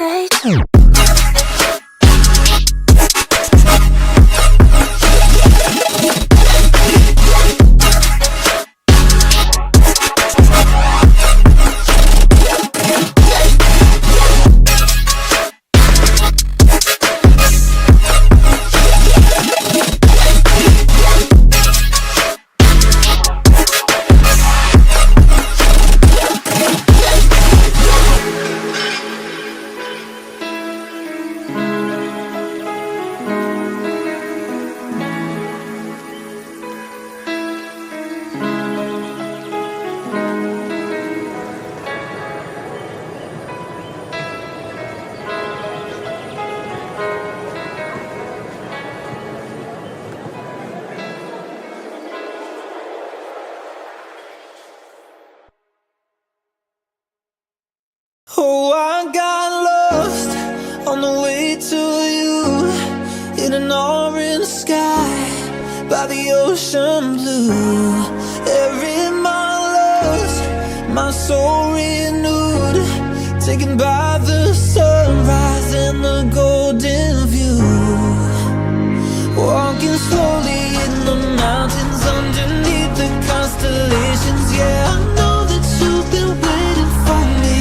say. Oh, I got lost on the way to you, in an orange sky by the ocean blue. Every mile lost, my soul renewed, taken by the sunrise and the golden view. Walking slowly in the mountains underneath the constellations. Yeah, I know that you've been waiting for me.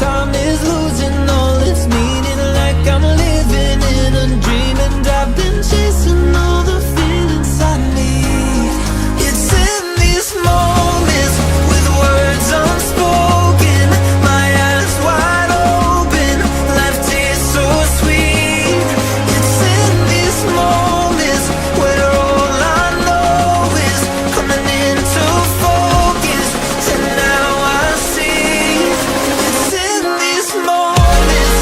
Time is losing all its meaning, like I'm living in a dream, and I've been chasing all the feelings I need. It's in these moments with words unspoken, my eyes wide open, life tastes so sweet. It's in these moments where all I know is coming into focus, and now I see. It's in these moments.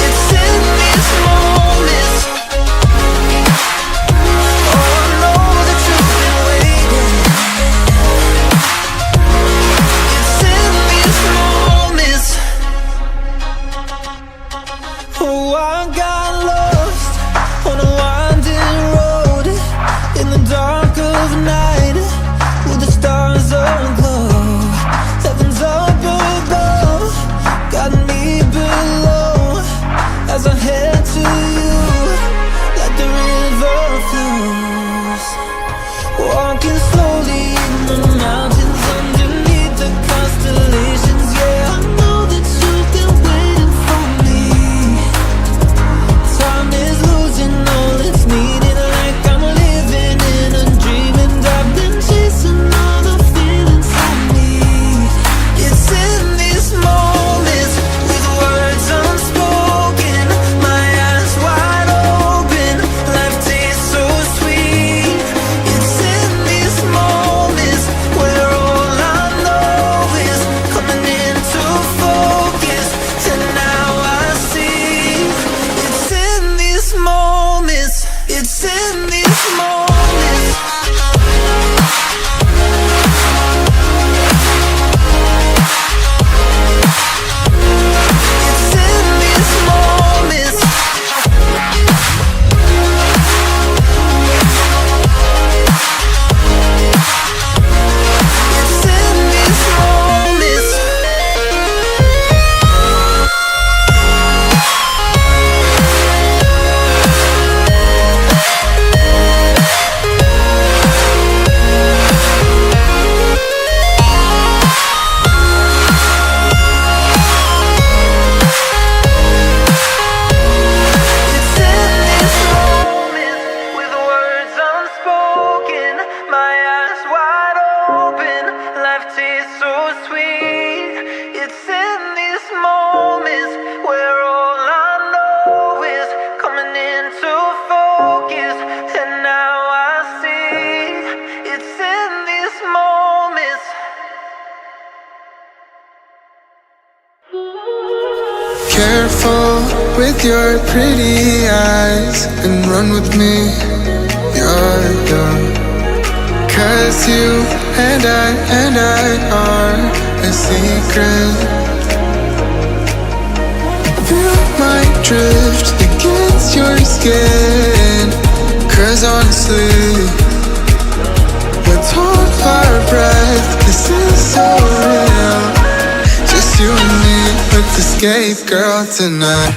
It's in these moments. Oh, I know that you've been waiting. It's in these moments. Oh, I got lost on a winding road in the dark of night, with the stars aglow. Heaven's up above, got me below, as I head to you like the river flows. Walking slowly in the mountains underneath the constellations. Yeah, I know that you've been waiting for me. Time is losing all its meaning, like I'm living in a dream, and I've been chasing all the feelings I need. It's in these moments with words unspoken, my eyes wide open, life tastes so sweet. It's in these moments where all I know is coming into focus, and now I see. It's in these moments. It's in these moments. It's in these moments. It's in these moments. It's in these moments with words unspoken, my eyes wide open, life tastes so sweet. It's in these moments where all I know is coming into focus, and now I see. It's in these moments. Careful with your pretty eyes, and run with me, you're young. 'Cause you and I are a secret. Feel my drift against your skin, 'cause honestly, escape, girl, tonight.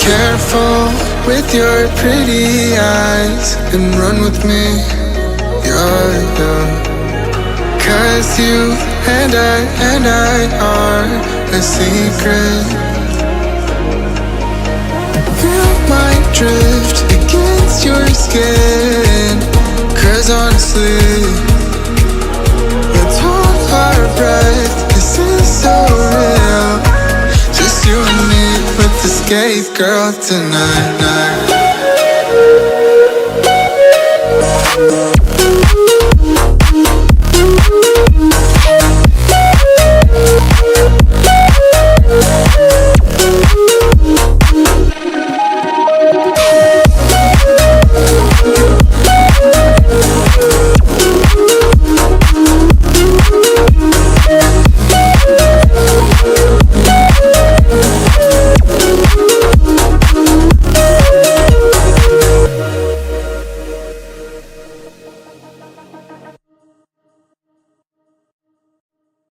Careful with your pretty eyes and run with me, yeah. Cause you and I are a secret. Feel my drift against your skin. Cause honestly, let's hold our breath. This is so real. Just you and me. Let's escape, girl, tonight.